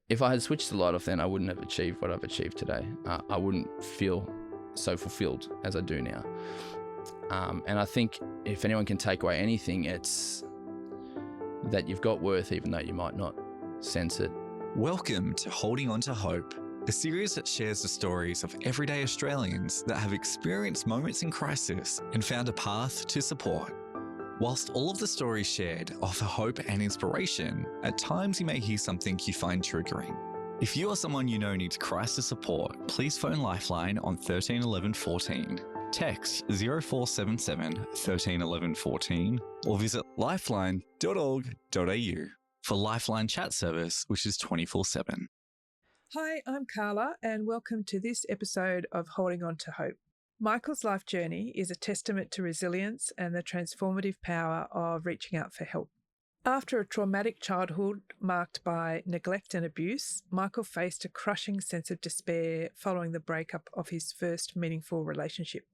If I had switched the light off then, I wouldn't have achieved what I've achieved today. I wouldn't feel so fulfilled as I do now. And I think if anyone can take away anything, it's that you've got worth even though you might not sense it. Welcome to Holding On to Hope, a series that shares the stories of everyday Australians that have experienced moments in crisis and found a path to support. Whilst all of the stories shared offer hope and inspiration, at times you may hear something you find triggering. If you or someone you know needs crisis support, please phone Lifeline on 13 11 14, text 0477 13 11 14, or visit lifeline.org.au for Lifeline chat service, which is 24/7. Hi, I'm Carla, and welcome to this episode of Holding On to Hope. Michael's life journey is a testament to resilience and the transformative power of reaching out for help. After a traumatic childhood marked by neglect and abuse, Michael faced a crushing sense of despair following the breakup of his first meaningful relationship.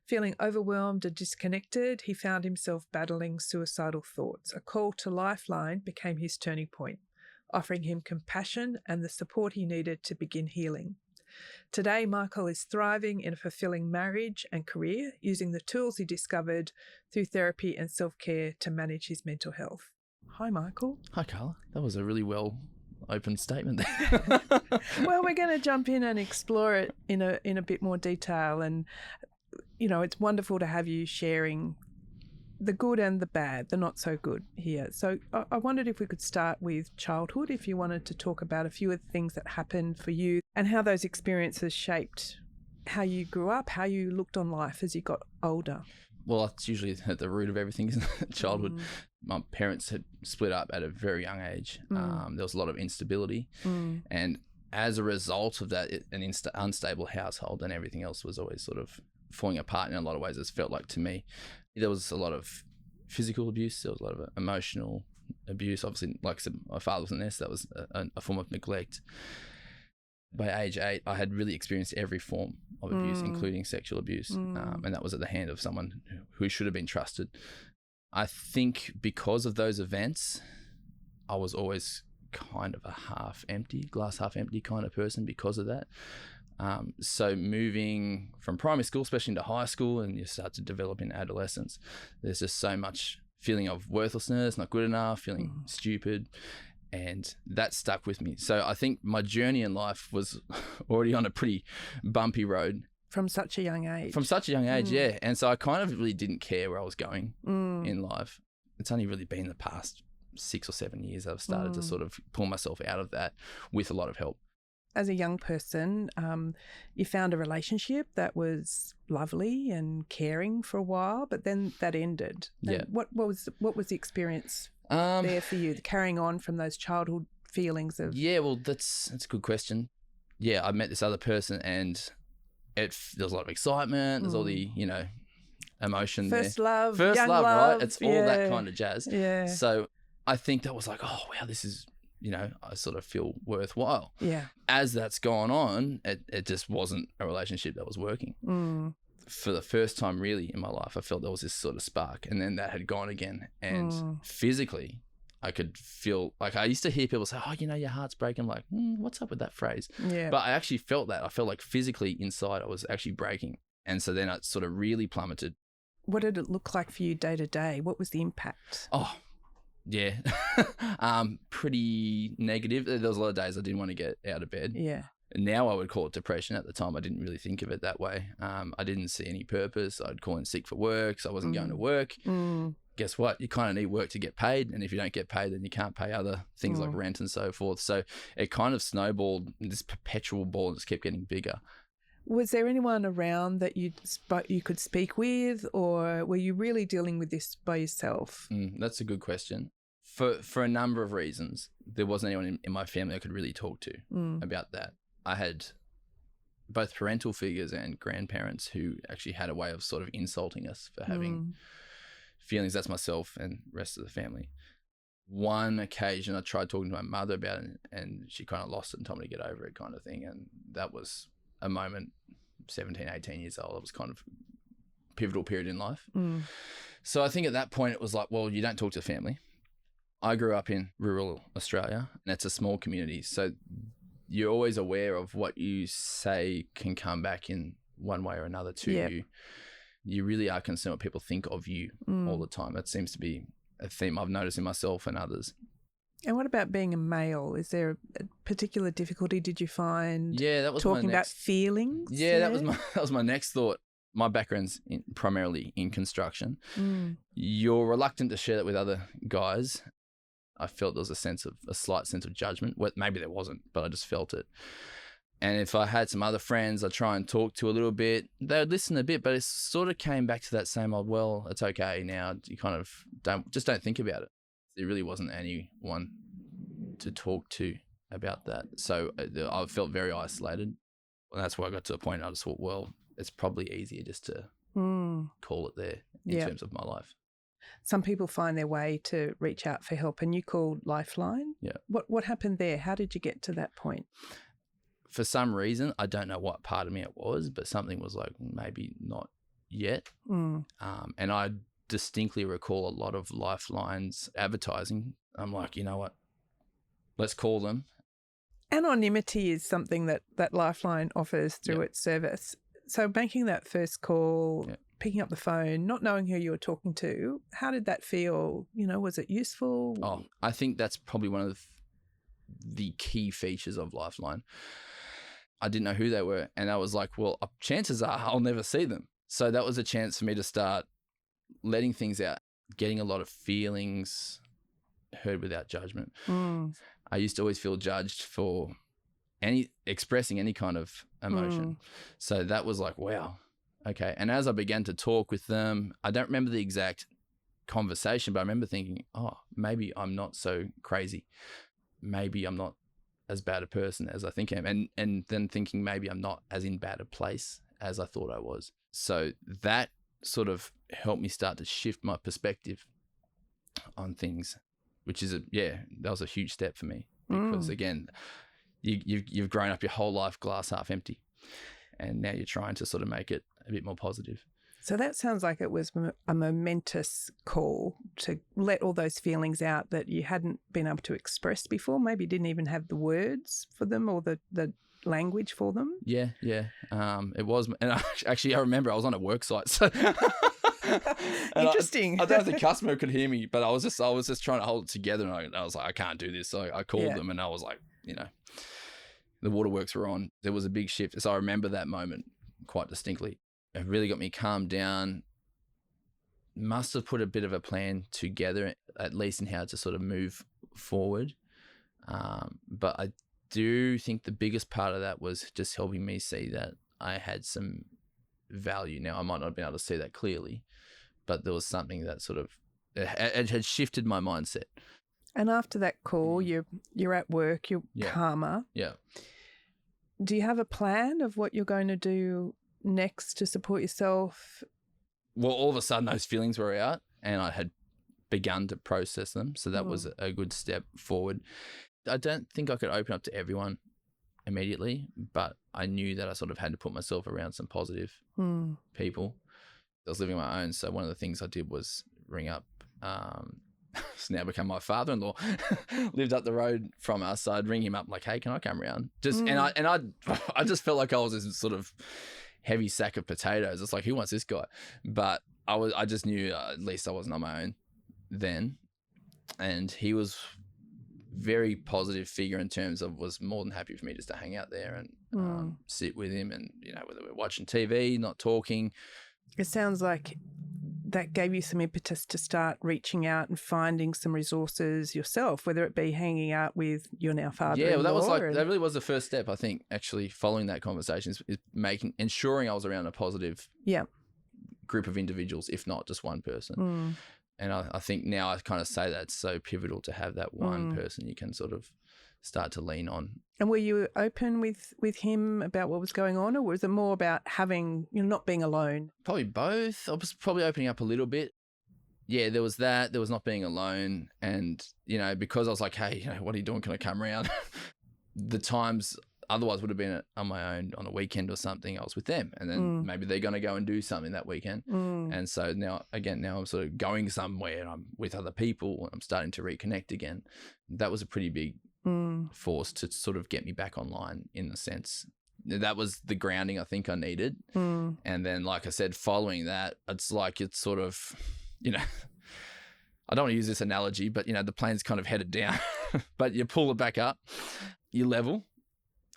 Feeling overwhelmed and disconnected, he found himself battling suicidal thoughts. A call to Lifeline became his turning point, offering him compassion and the support he needed to begin healing. Today, Michael is thriving in a fulfilling marriage and career, using the tools he discovered through therapy and self-care to manage his mental health. Hi, Michael. Hi, Carla. That was a really well opened statement there. Well, we're going to jump in and explore it in a bit more detail. And, you know, it's wonderful to have you sharing the good and the bad, the not so good here. So I wondered if we could start with childhood, if you wanted to talk about a few of the things that happened for you and how those experiences shaped how you grew up, how you looked on life as you got older. Well, that's usually at the root of everything, isn't it? Childhood. My parents had split up at a very young age. There was a lot of instability. And as a result of that, an unstable household, and everything else was always sort of falling apart in a lot of ways, as felt like to me. There was a lot of physical abuse. There was a lot of emotional abuse. Obviously, like I said, my father wasn't there, so that was a form of neglect. By age 8, I had really experienced every form of abuse, including sexual abuse. And that was at the hand of someone who should have been trusted. I think because of those events, I was always kind of a glass half empty kind of person because of that. So moving from primary school, especially into high school, and you start to develop in adolescence, there's just so much feeling of worthlessness, not good enough, feeling stupid, and that stuck with me. So I think my journey in life was already on a pretty bumpy road. From such a young age. Yeah. And so I kind of really didn't care where I was going in life. It's only really been the past 6 or 7 years I've started to sort of pull myself out of that with a lot of help. As a young person, you found a relationship that was lovely and caring for a while, but then that ended. Yeah. And what was the experience there for you, carrying on from those childhood feelings of? Yeah, well, that's a good question. Yeah, I met this other person, and there was a lot of excitement. There's all the emotion First there. love, First young love, right? It's all yeah. that kind of jazz. Yeah. So I think that was like, oh wow, this is. I sort of feel worthwhile. Yeah. As that's gone on, it just wasn't a relationship that was working. For the first time really in my life, I felt there was this sort of spark, and then that had gone again. And physically, I could feel, like I used to hear people say, oh, your heart's breaking. I'm like, what's up with that phrase? Yeah. But I actually felt that. I felt like physically inside I was actually breaking. And so then it sort of really plummeted. What did it look like for you day to day? What was the impact? Oh, yeah, pretty negative. There was a lot of days I didn't want to get out of bed. Yeah. Now I would call it depression. At the time, I didn't really think of it that way. I didn't see any purpose. I'd call in sick for work, so I wasn't going to work. Guess what? You kind of need work to get paid, and if you don't get paid, then you can't pay other things like rent and so forth. So it kind of snowballed, this perpetual ball, and just kept getting bigger. Was there anyone around that you could speak with, or were you really dealing with this by yourself? That's a good question. For a number of reasons, there wasn't anyone in my family I could really talk to about that. I had both parental figures and grandparents who actually had a way of sort of insulting us for having feelings. That's myself and rest of the family. One occasion I tried talking to my mother about it, and she kind of lost it and told me to get over it kind of thing. And that was a moment, 17, 18 years old. It was kind of a pivotal period in life. So I think at that point it was like, well, you don't talk to the family. I grew up in rural Australia, and it's a small community. So you're always aware of what you say can come back in one way or another to you. You really are concerned what people think of you all the time. That seems to be a theme I've noticed in myself and others. And what about being a male? Is there a particular difficulty did you find? Yeah, that was talking about feelings. Yeah, that was my next thought. My background's primarily in construction. You're reluctant to share that with other guys. I felt there was a slight sense of judgment. Well, maybe there wasn't, but I just felt it. And if I had some other friends I'd try and talk to a little bit, they would listen a bit, but it sort of came back to that same old, well, it's okay now. You kind of don't think about it. There really wasn't anyone to talk to about that. So I felt very isolated. And that's where I got to a point I just thought, well, it's probably easier just to call it there in terms of my life. Some people find their way to reach out for help, and you called Lifeline. Yeah. What happened there? How did you get to that point? For some reason, I don't know what part of me it was, but something was like, maybe not yet. And I distinctly recall a lot of Lifeline's advertising. I'm like, you know what? Let's call them. Anonymity is something that Lifeline offers through its service. So making that first call, picking up the phone, not knowing who you were talking to, how did that feel? You know, was it useful? Oh, I think that's probably one of the key features of Lifeline. I didn't know who they were, and I was like, well, chances are I'll never see them. So that was a chance for me to start letting things out, getting a lot of feelings heard without judgment. I used to always feel judged for expressing any kind of emotion. So that was like, wow, okay. And as I began to talk with them, I don't remember the exact conversation, but I remember thinking, oh, maybe I'm not so crazy. Maybe I'm not as bad a person as I think I am. And then thinking maybe I'm not as in bad a place as I thought I was. So that sort of helped me start to shift my perspective on things, which is that was a huge step for me because again, you've grown up your whole life glass half empty, and now you're trying to sort of make it a bit more positive. So that sounds like it was a momentous call to let all those feelings out that you hadn't been able to express before, maybe didn't even have the words for them or the language for them. Yeah. It was. And I remember I was on a work site. So Interesting. I don't know if the customer could hear me, but I was just trying to hold it together, and I was like, I can't do this. So I called them, and I was like, the waterworks were on. There was a big shift. So I remember that moment quite distinctly. It really got me calmed down. Must have put a bit of a plan together, at least in how to sort of move forward. But I do think the biggest part of that was just helping me see that I had some value. Now, I might not have been able to see that clearly, but there was something that sort of it had shifted my mindset. And after that call, you're at work, you're calmer. Yeah. Do you have a plan of what you're going to do next to support yourself? Well, all of a sudden those feelings were out, and I had begun to process them. So that was a good step forward. I don't think I could open up to everyone immediately, but I knew that I sort of had to put myself around some positive people. I was living on my own. So one of the things I did was ring up, it's now become my father-in-law, lived up the road from us. So I'd ring him up like, hey, can I come around? And I just felt like I was this sort of heavy sack of potatoes. It's like, who wants this guy? But I just knew at least I wasn't on my own then. And he was very positive figure in terms of was more than happy for me just to hang out there and sit with him, and whether we're watching TV, not talking. It sounds like that gave you some impetus to start reaching out and finding some resources yourself, whether it be hanging out with your now father-in-law. Yeah, well, that really was the first step, I think, actually following that conversation is ensuring I was around a positive group of individuals, if not just one person. And I think now I kind of say that's so pivotal to have that one person you can sort of start to lean on. And were you open with him about what was going on, or was it more about having, not being alone? Probably both. I was probably opening up a little bit. Yeah, there was that. There was not being alone. And, because I was like, hey, what are you doing? Can I come around? The times otherwise would have been on my own on a weekend or something. I was with them, and then maybe they're going to go and do something that weekend. And so now I'm sort of going somewhere and I'm with other people and I'm starting to reconnect again. That was a pretty big force to sort of get me back online, in the sense. That was the grounding I think I needed. And then, like I said, following that, it's like it's sort of, you know, I don't want to use this analogy, but, you know, the plane's kind of headed down, but you pull it back up, you level,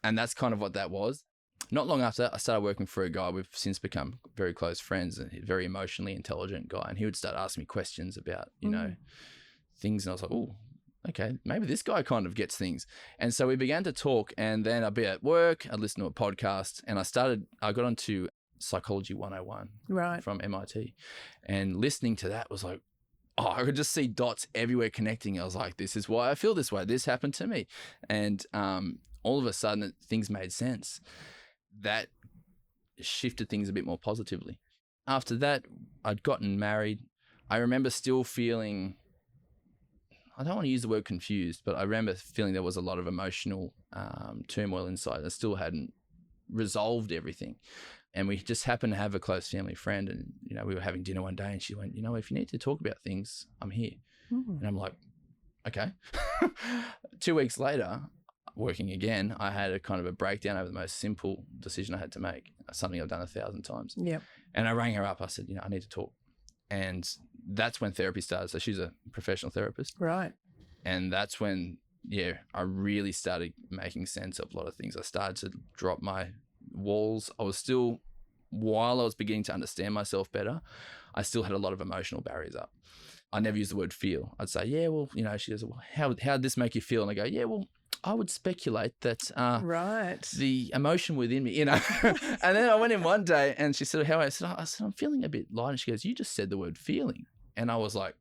and that's kind of what that was. Not long after that, I started working for a guy. We've since become very close friends, and a very emotionally intelligent guy, and he would start asking me questions about, you know, things, and I was like, oh, okay, maybe this guy kind of gets things. And so we began to talk, and then I'd be at work, I'd listen to a podcast, and I got onto Psychology 101 from MIT, and listening to that was like, oh, I could just see dots everywhere connecting. I was like, this is why I feel this way. This happened to me. And all of a sudden, things made sense. That shifted things a bit more positively. After that, I'd gotten married. I remember still feeling, I don't want to use the word confused, but I remember feeling there was a lot of emotional turmoil inside. I still hadn't resolved everything. And we just happened to have a close family friend, and, you know, we were having dinner one day and she went, you know, if you need to talk about things, I'm here. And I'm like, okay. 2 weeks later, working again, I had a kind of a breakdown over the most simple decision I had to make, something I've done 1,000 times. Yep. And I rang her up. I said, you know, I need to talk. And that's when therapy started. So she's a professional therapist. Right. And that's when, yeah, I really started making sense of a lot of things. I started to drop my walls. I was still, while I was beginning to understand myself better, I still had a lot of emotional barriers up. I never used the word feel. I'd say, yeah, well, you know, she goes, well, how did this make you feel? And I go, yeah, well, I would speculate that the emotion within me, you know. And then I went in one day and she said, how are you? I said, I'm feeling a bit light. And she goes, you just said the word feeling. And I was like,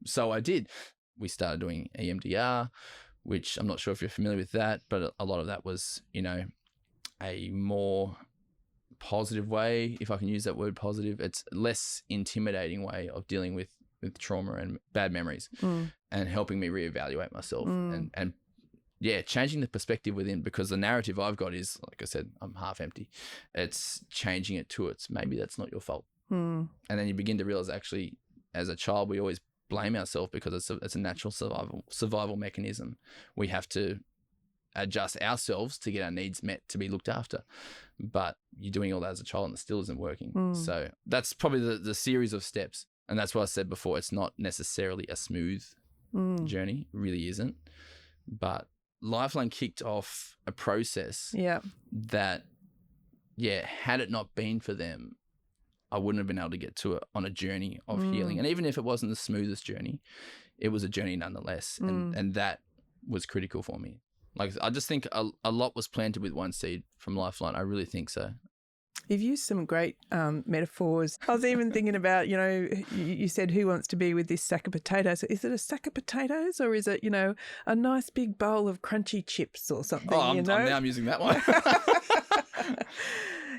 so I did. We started doing EMDR, which I'm not sure if you're familiar with that, but a lot of that was, you know, a more positive way, if I can use that word positive. It's less intimidating way of dealing with trauma and bad memories and helping me reevaluate myself and yeah, changing the perspective within, because the narrative I've got is, like I said, I'm half empty. It's changing it to it's maybe that's not your fault. And then you begin to realize, actually, as a child, we always blame ourselves because it's a natural survival mechanism. We have to adjust ourselves to get our needs met, to be looked after. But you're doing all that as a child and it still isn't working. So that's probably the series of steps. And that's what I said before. It's not necessarily a smooth journey. It really isn't. But Lifeline kicked off a process that, yeah, had it not been for them, I wouldn't have been able to get to it on a journey of healing. And even if it wasn't the smoothest journey, it was a journey nonetheless. And that was critical for me. Like, I just think a lot was planted with one seed from Lifeline. I really think so. You've used some great metaphors. I was even thinking about, you know, you said, who wants to be with this sack of potatoes? Is it a sack of potatoes, or is it, you know, a nice big bowl of crunchy chips or something? Oh, you know? I'm using that one.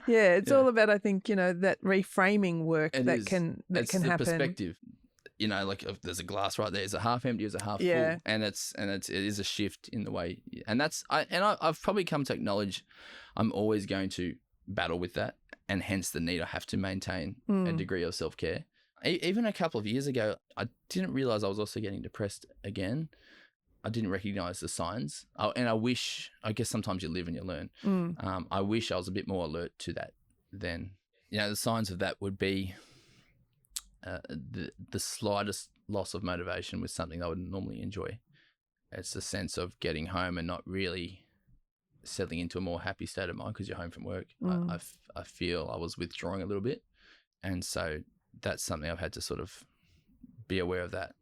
Yeah, it's all about, I think, you know, that reframing work can happen. It's the perspective. You know, like, if there's a glass right there, is it half empty, is it half full? And it is a shift in the way. And I've probably come to acknowledge I'm always going to battle with that, and hence the need I have to maintain a degree of self-care. Even a couple of years ago, I didn't realize I was also getting depressed again. I didn't recognize the signs. And I guess sometimes you live and you learn. I wish I was a bit more alert to that then. You know, the signs of that would be the slightest loss of motivation with something I would normally enjoy. It's the sense of getting home and not really settling into a more happy state of mind because you're home from work. I feel I was withdrawing a little bit. And so that's something I've had to sort of be aware of that.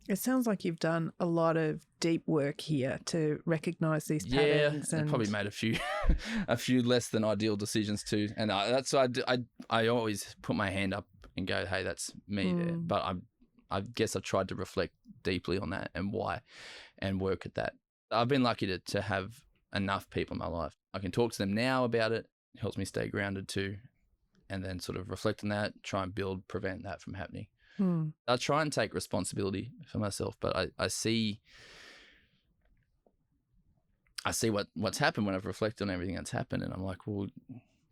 It sounds like you've done a lot of deep work here to recognise these patterns. Yeah, and probably made a few less than ideal decisions too. And that's why I always put my hand up and go, hey, that's me there. But I guess I tried to reflect deeply on that and why, and work at that. I've been lucky to have enough people in my life. I can talk to them now about it. It helps me stay grounded too. And then sort of reflect on that, try and prevent that from happening. I try and take responsibility for myself, but I see I see what's happened when I've reflected on everything that's happened, and I'm like, well,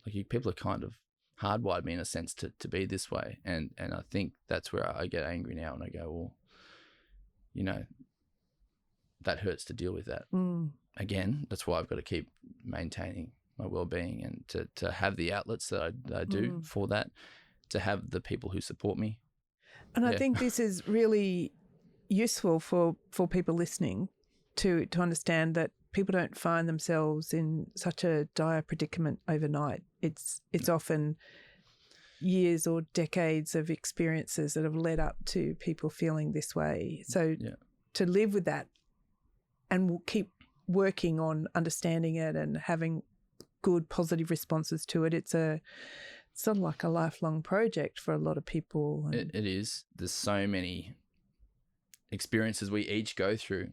like people are kind of hardwired me in a sense to be this way, and I think that's where I get angry now, and I go, well, you know, that hurts to deal with that. Again, that's why I've got to keep maintaining my well-being, and to have the outlets that I do for that, to have the people who support me. And I think this is really useful for people listening to understand that people don't find themselves in such a dire predicament overnight. It's often years or decades of experiences that have led up to people feeling this way. So to live with that and we'll keep working on understanding it and having good positive responses to it, it's sort of like a lifelong project for a lot of people. It is. There's so many experiences we each go through.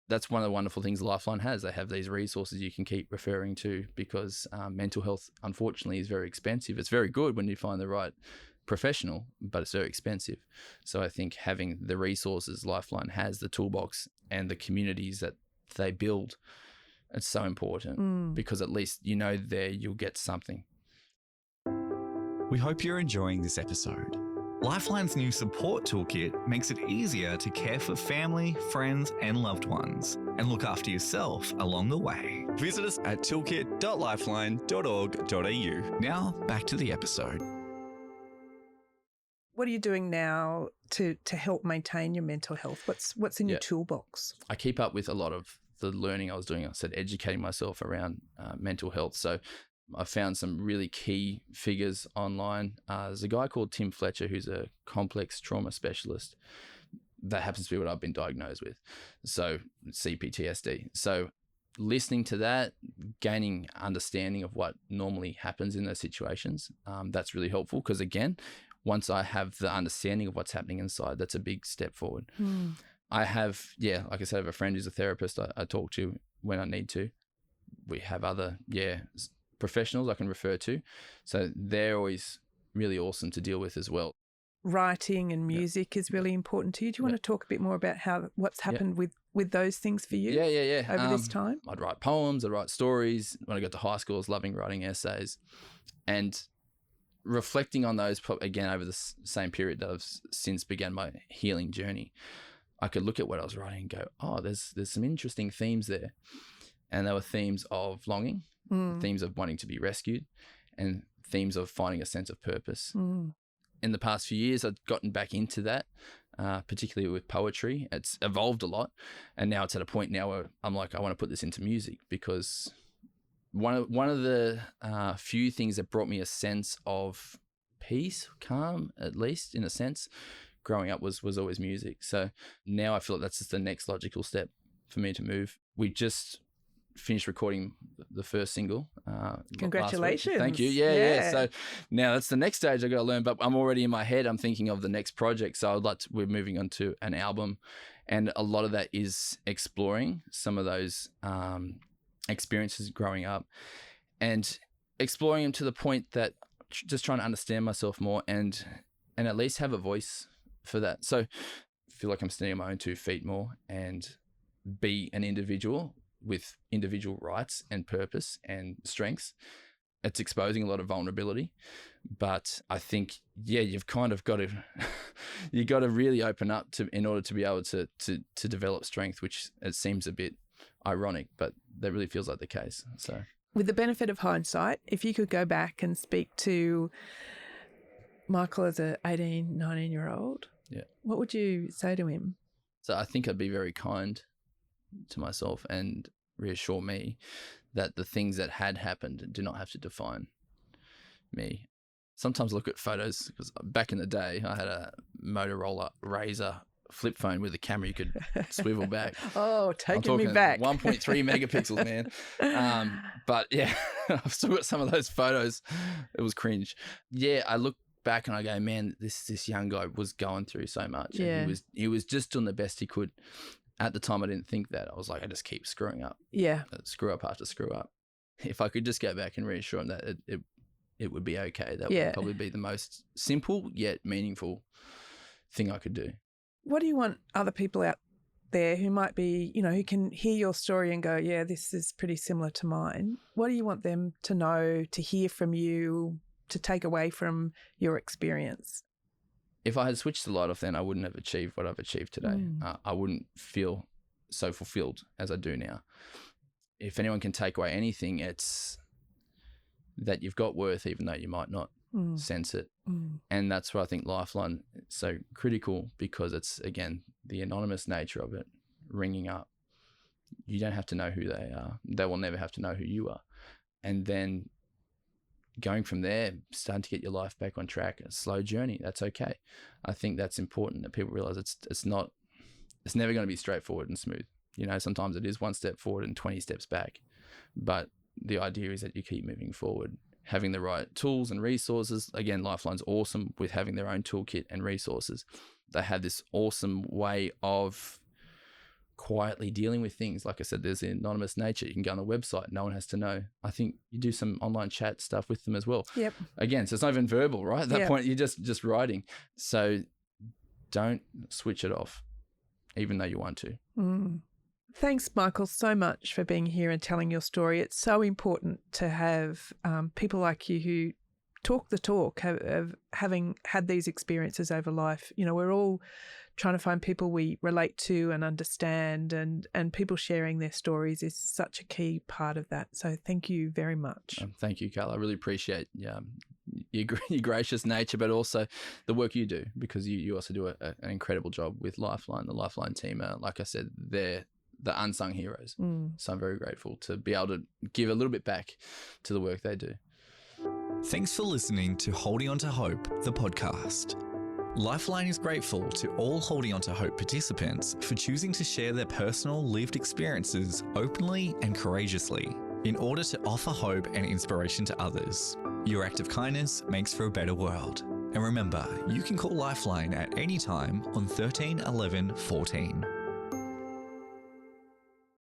That's one of the wonderful things Lifeline has. They have these resources you can keep referring to, because mental health, unfortunately, is very expensive. It's very good when you find the right professional, but it's very expensive. So I think having the resources Lifeline has, the toolbox and the communities that they build, it's so important, because at least you know there you'll get something. We hope you're enjoying this episode. Lifeline's new support toolkit makes it easier to care for family, friends, and loved ones, and look after yourself along the way. Visit us at toolkit.lifeline.org.au. Now, back to the episode. What are you doing now to help maintain your mental health? What's in your toolbox? I keep up with a lot of the learning I was doing. I said educating myself around mental health. So I found some really key figures online. There's a guy called Tim Fletcher who's a complex trauma specialist. That happens to be what I've been diagnosed with. So CPTSD. So listening to that, gaining understanding of what normally happens in those situations, that's really helpful, because again, once I have the understanding of what's happening inside, that's a big step forward. I have, like I said, I have a friend who's a therapist I talk to when I need to. We have other, professionals I can refer to. So they're always really awesome to deal with as well. Writing and music is really important to you. Do you want to talk a bit more about what's happened with those things for you over this time? I'd write poems, I'd write stories. When I got to high school, I was loving writing essays. And reflecting on those, again, over the same period that I've since began my healing journey, I could look at what I was writing and go, oh, there's some interesting themes there. And they were themes of longing, themes of wanting to be rescued, and themes of finding a sense of purpose. In the past few years, I've gotten back into that, particularly with poetry. It's evolved a lot, and now it's at a point now where I'm like, I want to put this into music, because one of the few things that brought me a sense of peace, calm, at least in a sense, growing up was always music. So now I feel like that's just the next logical step for me to move. We just finished recording the first single. Congratulations. Thank you. Yeah. So now that's the next stage I got to learn, but I'm already in my head. I'm thinking of the next project. So we're moving on to an album, and a lot of that is exploring some of those experiences growing up and exploring them to the point that just trying to understand myself more and at least have a voice for that. So I feel like I'm standing on my own 2 feet more and be an individual with individual rights and purpose and strengths. It's exposing a lot of vulnerability, but I think, you've kind of got to, you got to really open up in order to be able to develop strength, which it seems a bit ironic, but that really feels like the case. So with the benefit of hindsight, if you could go back and speak to Michael as a 18, 19-year-old, what would you say to him? So I think I'd be very kind to myself and reassure me that the things that had happened do not have to define me. Sometimes I look at photos, because back in the day I had a Motorola Razr flip phone with a camera you could swivel back. Oh, taking me back. 1.3 megapixels, man. But I've still got some of those photos. It was cringe. I look back and I go, man, this young guy was going through so much. And he was just doing the best he could. At the time, I didn't think that. I was like, I just keep screwing up. Screw up after screw up. If I could just go back and reassure him that it would be okay, that would probably be the most simple yet meaningful thing I could do. What do you want other people out there who might be, who can hear your story and go, yeah, this is pretty similar to mine. What do you want them to know, to hear from you, to take away from your experience? If I had switched the light off then, I wouldn't have achieved what I've achieved today. I wouldn't feel so fulfilled as I do now. If anyone can take away anything, it's that you've got worth even though you might not sense it. And that's why I think Lifeline is so critical, because it's, again, the anonymous nature of it, ringing up. You don't have to know who they are. They will never have to know who you are. And then going from there, starting to get your life back on track, a slow journey, that's okay. I think that's important, that people realize it's never going to be straightforward and smooth. Sometimes it is one step forward and 20 steps back. But the idea is that you keep moving forward, having the right tools and resources. Again, Lifeline's awesome with having their own toolkit and resources. They have this awesome way of quietly dealing with things. Like I said, there's the anonymous nature. You can go on the website. No one has to know. I think you do some online chat stuff with them as well. Yep. Again, so it's not even verbal, right? At that point, you're just writing. So don't switch it off, even though you want to. Thanks, Michael, so much for being here and telling your story. It's so important to have people like you who talk the talk, of having had these experiences over life. We're all trying to find people we relate to and understand, and people sharing their stories is such a key part of that. So thank you very much. Thank you, Carla. I really appreciate your gracious nature, but also the work you do, because you also do an incredible job with Lifeline. The Lifeline team, like I said, they're the unsung heroes. So I'm very grateful to be able to give a little bit back to the work they do. Thanks for listening to Holding On to Hope, the podcast. Lifeline is grateful to all Holding On to Hope participants for choosing to share their personal lived experiences openly and courageously in order to offer hope and inspiration to others. Your act of kindness makes for a better world. And remember, you can call Lifeline at any time on 13 11 14.